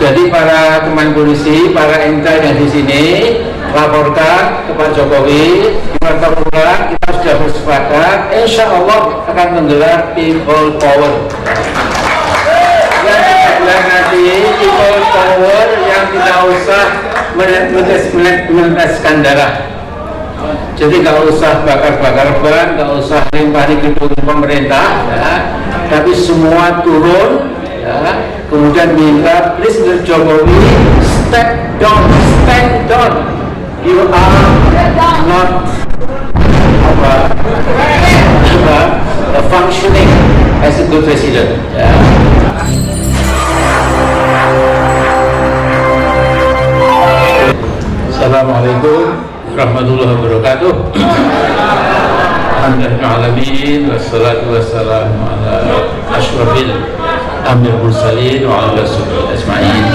Jadi para teman polisi, para intel yang di sini laporkan ke Pak Jokowi, kita pulang, kita sudah bersepakat, insya Allah akan menggelar people power. Yang kita bilang nanti people power yang tidak usah meneteskan darah. Jadi nggak usah bakar-bakar ban, nggak usah limpahi gedung pemerintah, ya. Tapi semua turun, ya. Kemudian minta, please Mr. Jokowi, stand down. You are not functioning as a good president. Ya. Assalamualaikum warahmatullahi wabarakatuh. Alhamdulillahirrahmanirrahim. Wassalatu wassalamu ala ashrafil amir mursalin wa ala rasulillah ajma'in.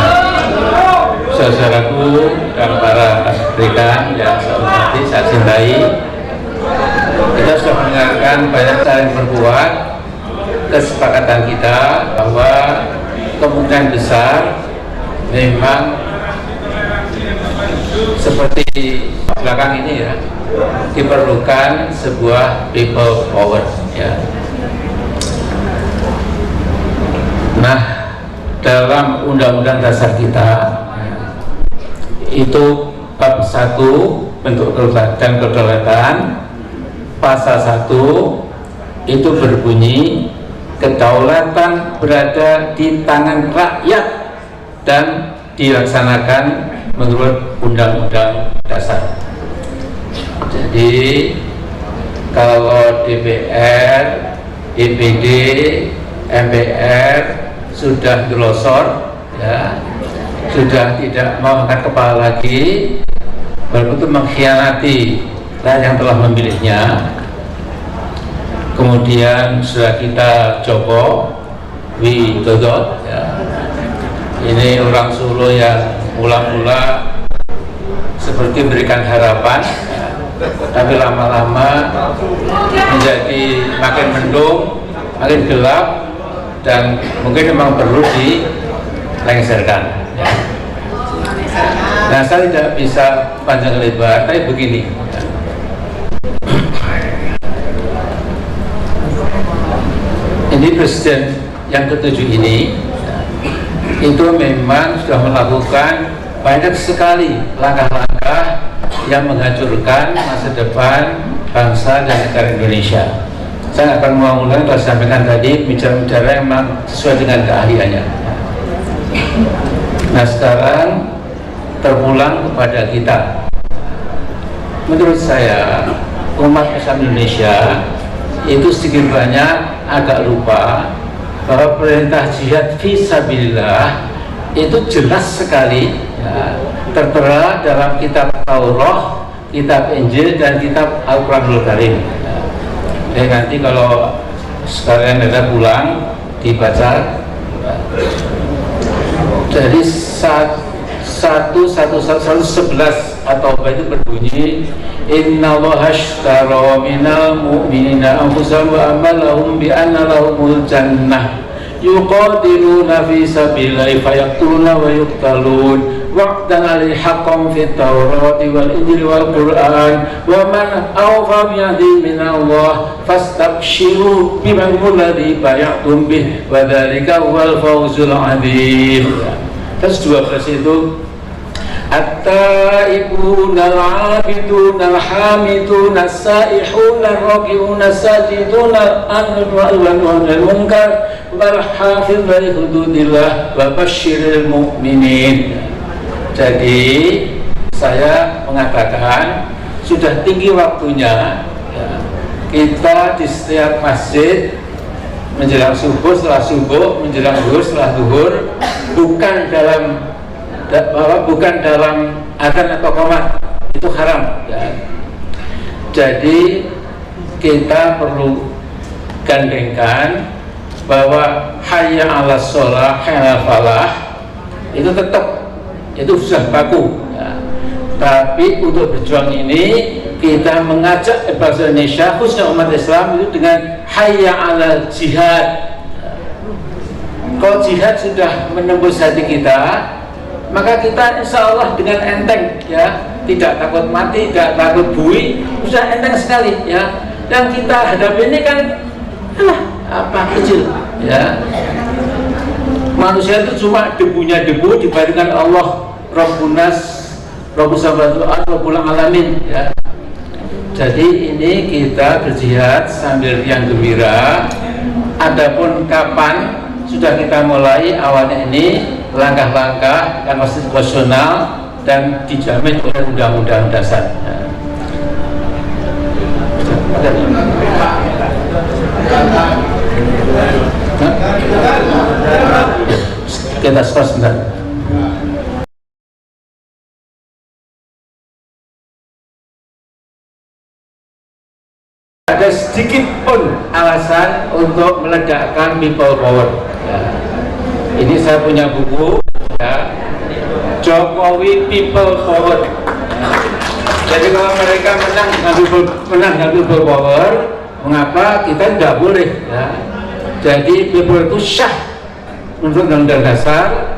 Saudaraku dan para rekan yang saya hormati, saya cintai, kita sudah mendengarkan banyak cara yang berbuat. Kesepakatan kita bahwa kemungkinan besar memang seperti belakang ini, ya, diperlukan sebuah people power, ya. Nah, dalam undang-undang dasar kita itu bab 1 bentuk dan kedaulatan pasal 1 itu berbunyi kedaulatan berada di tangan rakyat dan dilaksanakan menurut undang-undang dasar. Jadi kalau DPR, DPD, MPR sudah glosor, ya, sudah tidak mau angkat kepala lagi, berbentuk mengkhianati rakyat yang telah memilihnya. Kemudian sudah kita Joko Widodo, ya, ini orang Solo yang mula-mula seperti berikan harapan, ya, tapi lama-lama menjadi makin mendung, makin gelap, dan mungkin memang perlu dilengserkan, ya. Nah, saya tidak bisa panjang lebar, tapi begini, ya. Ini presiden yang ke-7 ini, ya, itu memang sudah melakukan banyak sekali langkah-langkah yang menghancurkan masa depan bangsa dan negara Indonesia. Saya akan mengulang yang saya sampaikan tadi, bicara-bicara yang memang sesuai dengan keahliannya. Nah, sekarang terpulang kepada kita. Menurut saya, umat Islam Indonesia itu sedikit banyak agak lupa bahwa perintah jihad fisabilillah itu jelas sekali, ya, tertera dalam kitab Taurat, kitab Injil, dan kitab Al-Quranul Karim. Jadi nanti kalau sekalian ada pulang dibaca. Jadi 111 atau itu berbunyi innallaha ashtara minal mu'minina anfusahum wa amwalahum bi anna lahumul jannah yuqatiluna fi sabilillahi fayaqtuluna wa yuqtalun wa'dan 'alaihi haqqan fit Taurati wal Injili wal Qur'an wa man awfa bi 'ahdihi minallah fastabshiru biman alladhi bay'atum bih wa dzalika huwal fawzul 'adzim. Terus 12 itu at-taibun al-'abidun al-hamidun as-saihun ar-raki'un as-sajidun al-amrun al-munkar wal hafidhu li hududillah wa basyiril mu'minin. Jadi saya mengatakan sudah tinggi waktunya, ya, kita di setiap masjid menjelang subuh, setelah subuh, menjelang zuhur, setelah zuhur, bukan dalam adzan atau qomat, itu haram, ya. Jadi kita perlu gandengkan bahwa hayya 'alas shalah, hayya 'alal falah itu tetap, itu sudah baku, ya. Tapi untuk berjuang ini kita mengajak bangsa Indonesia, khususnya umat Islam, itu dengan hayya 'alal jihad. Kalau jihad sudah menembus hati kita, maka kita insya Allah dengan enteng, ya, tidak takut mati, tidak takut bui, sudah enteng sekali, ya. Yang kita hadapi ini kan apa kecil, ya. Manusia itu cuma debunya debu dibandingkan Allah Rabbus samawati Rabbul alamin, ya. Jadi ini kita berjihad sambil riang gembira. Adapun kapan sudah kita mulai awalnya ini langkah-langkah yang konstitusional dan dijamin oleh undang-undang dasar. Kita skor sebentar. Ada sedikit pun alasan untuk meledakkan people power. Ya. Ini saya punya buku, ya, Jokowi People Power. Ya. Jadi kalau mereka menang dengan people power, mengapa kita tidak boleh? Ya. Jadi people itu syah menurut undang-undang dasar,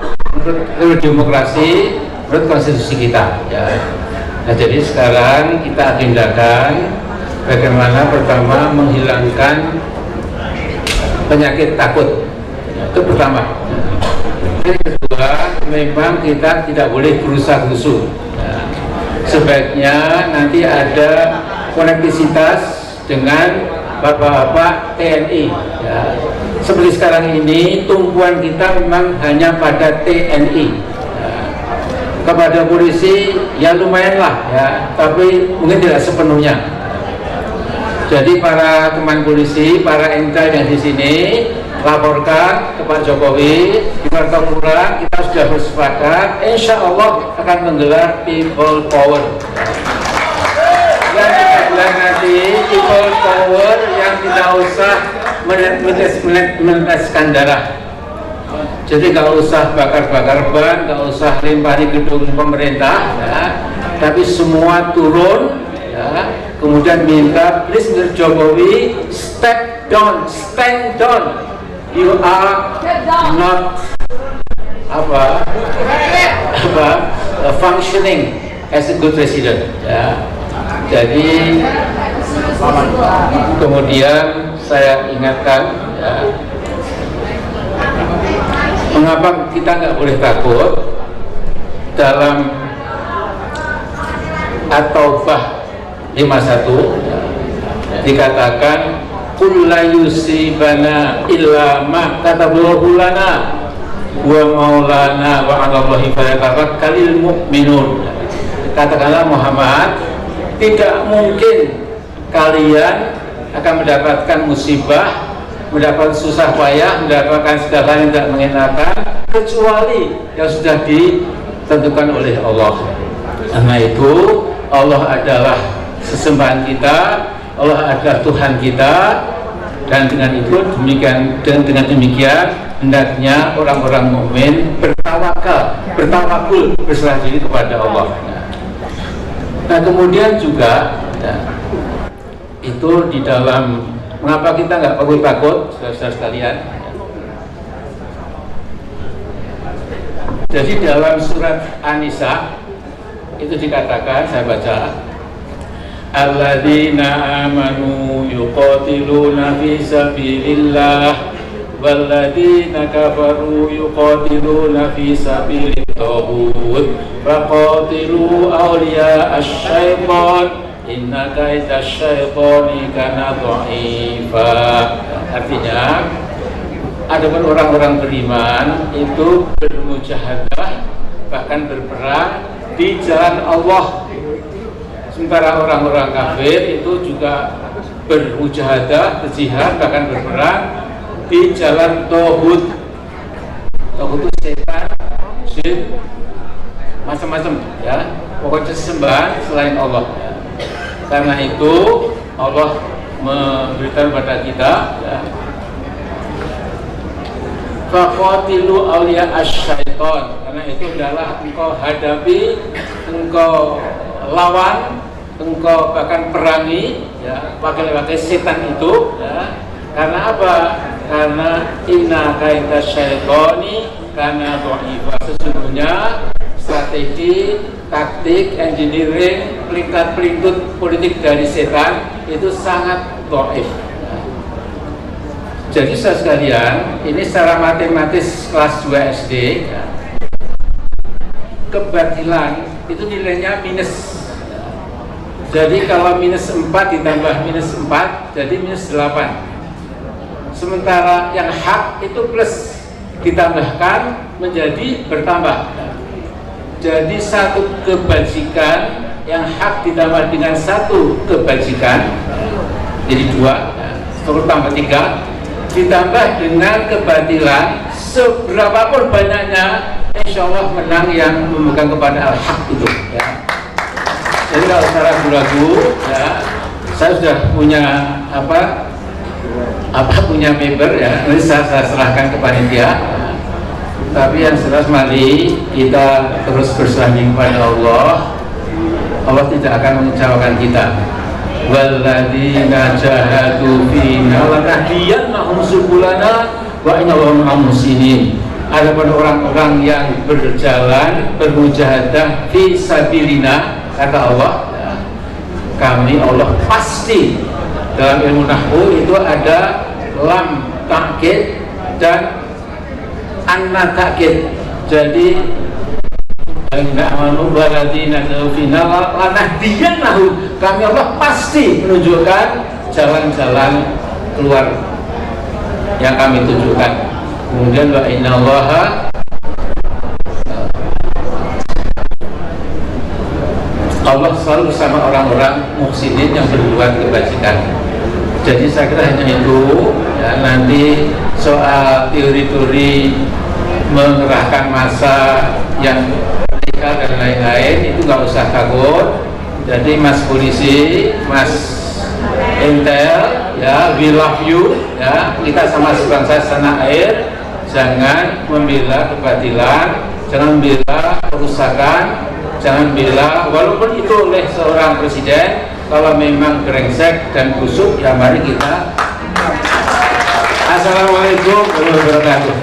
menurut demokrasi, menurut konstitusi kita. Ya. Nah, jadi sekarang kita agendakan bagaimana pertama menghilangkan penyakit takut. Itu pertama. Yang kedua, memang kita tidak boleh gerusa-gerusu. Ya. Sebaiknya nanti ada konektivitas dengan bapak-bapak TNI. Ya. Seperti sekarang ini, tumpuan kita memang hanya pada TNI. Ya. Kepada polisi, ya lumayanlah, ya, tapi mungkin tidak sepenuhnya. Jadi para teman polisi, para intel yang di sini laporkan ke Pak Jokowi di Martapura kita sudah bersepakat, insya Allah akan menggelar people power. Dan kita bilang nanti people power yang tidak usah meneteskan darah. Jadi nggak usah bakar-bakar ban, nggak usah lempari gedung pemerintah, ya, tapi semua turun, ya. Kemudian minta, please Mr. Jokowi, stand down. You are not functioning as a good president. Ya. Jadi kemudian saya ingatkan, ya, mengapa kita nggak boleh takut dalam At-Taubah 51 dikatakan qul la yusibana illa ma kataballahu lana wa maulana wa 'alallahi falyatawakkalul mu'minun. Katakanlah Muhammad, tidak mungkin kalian akan mendapatkan musibah, mendapatkan susah payah, mendapatkan segala yang tidak mengenakan kecuali yang sudah ditentukan oleh Allah. Karena itu Allah adalah sesembahan kita, Allah adalah Tuhan kita, dan dengan itu dengan demikian hendaknya orang-orang mukmin bertawakul, berserah diri kepada Allah. Nah, kemudian juga, ya, itu di dalam mengapa kita nggak perlu takut, saudara-saudara sekalian. Jadi dalam surat An-Nisa itu dikatakan, saya baca, alladzina amanu yuqatiluna fi sabilillah walladzina kafaru yuqatiluna fi sabilit taghut faqatilu awliya asy-syaitan inna kaida asy-syaitani kana dha'ifa. Artinya, adapun orang-orang beriman itu bermujahadah, bahkan berperang di jalan Allah. Sementara orang-orang kafir itu juga bermujahadah, berjihad, bahkan berperang di jalan Tauhid. Tauhid itu setan, jin, macam-macam, ya. Pokoknya sembahan selain Allah. Karena itu Allah memberikan pada kita, ya, faqatilu awliya asy-syaitan. Karena itu adalah engkau hadapi, engkau lawan, engkau bahkan perangi, ya, pakai setan itu, ya. Karena apa? karena inna kaita syaitoni karena dha'ifa. Sesungguhnya strategi, taktik, engineering, pelingkat-pelintut politik dari setan itu sangat dhaif. Jadi saudara sekalian, ini secara matematis kelas 2 SD, kebatilan itu nilainya minus. Jadi kalau minus 4 ditambah minus 4 jadi minus 8. Sementara yang hak itu plus, ditambahkan menjadi bertambah. Jadi satu kebajikan yang hak ditambah dengan satu kebajikan jadi 2, tambah 3, ditambah dengan kebatilan seberapapun banyaknya, insya Allah menang yang memegang kepada al-haq itu ya. Jadi kalau secara ragu-ragu ya, saya sudah punya punya member ya, nanti saya serahkan ke panitia. Tapi yang jelas mari kita terus bersanding kepada Allah. Allah tidak akan mengecewakan kita. Walladzina jahadu fina lanahdiyannahum subulana wa innallaha ma'al muhsinin. Adapun orang-orang yang berjalan bermujahadah fi sabilillah, kata Allah, kami Allah pasti. Dalam ilmu nahwu itu ada lam ta'kid dan anna ta'kid. Jadi kami Allah pasti menunjukkan jalan-jalan keluar yang kami tunjukkan. Kemudian wa innallaha Allah selalu bersama orang-orang muhsinin yang berbuat kebajikan. Jadi saya kira hanya itu ya, nanti soal teori-teori mengerahkan massa yang radikal dan lain-lain itu nggak usah takut. Jadi Mas Polisi, Mas Intel ya, we love you ya, kita sama sebangsa setanah air. Jangan membela kebatilan, jangan membela kerusakan, jangan bela walaupun itu oleh seorang presiden. Kalau memang brengsek dan busuk ya mari kita. Assalamualaikum warahmatullahi wabarakatuh.